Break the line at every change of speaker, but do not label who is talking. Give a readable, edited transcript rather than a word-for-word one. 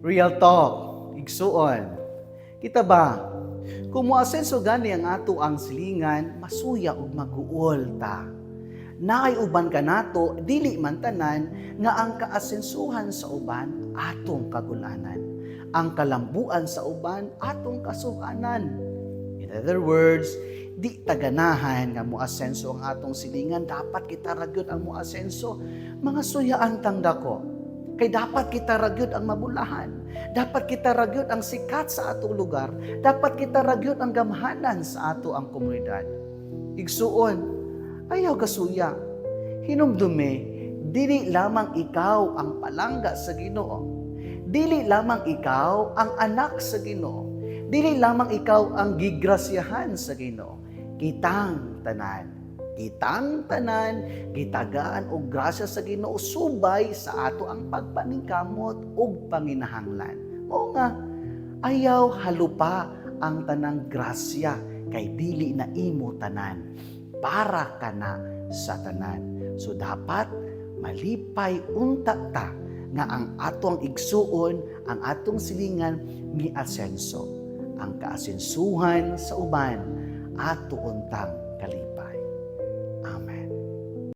Real talk, igsuon. Kita ba? Kung moasenso gani ang ato ang silingan, masuya ug maguol ta. Naay uban ka nato, dili man tanan nga ang kaasensuhan sa uban atong kagulanan. Ang kalambuan sa uban atong kasuganan. In other words, di taganahan nga moasenso ang atong silingan, dapat kita ragyod ang moasenso. Mga suyaan tangda ko. Kay dapat kita ragyod ang mabulahan. Dapat kita ragyod ang sikat sa atong lugar. Dapat kita ragyod ang gamhanan sa ato ang komunidad. Igsuon, ayaw kasuya. Hinumdume, dili lamang ikaw ang palangga sa Ginoo. Dili lamang ikaw ang anak sa Ginoo. Dili lamang ikaw ang gigrasyahan sa Ginoo. Kitang tanan, gitagaan og grasya sa Ginoo subay sa ato ang pagpaningkamot ug panginahanglan. O nga, ayaw halupa ang tanang grasya kay dili na imo tanan. Para ka na sa tanan. So dapat malipay unta ta nga ang atong igsuon, ang atong silingan ni asenso. Ang kaasensuhan sa uban ato untang kalipay. Amen.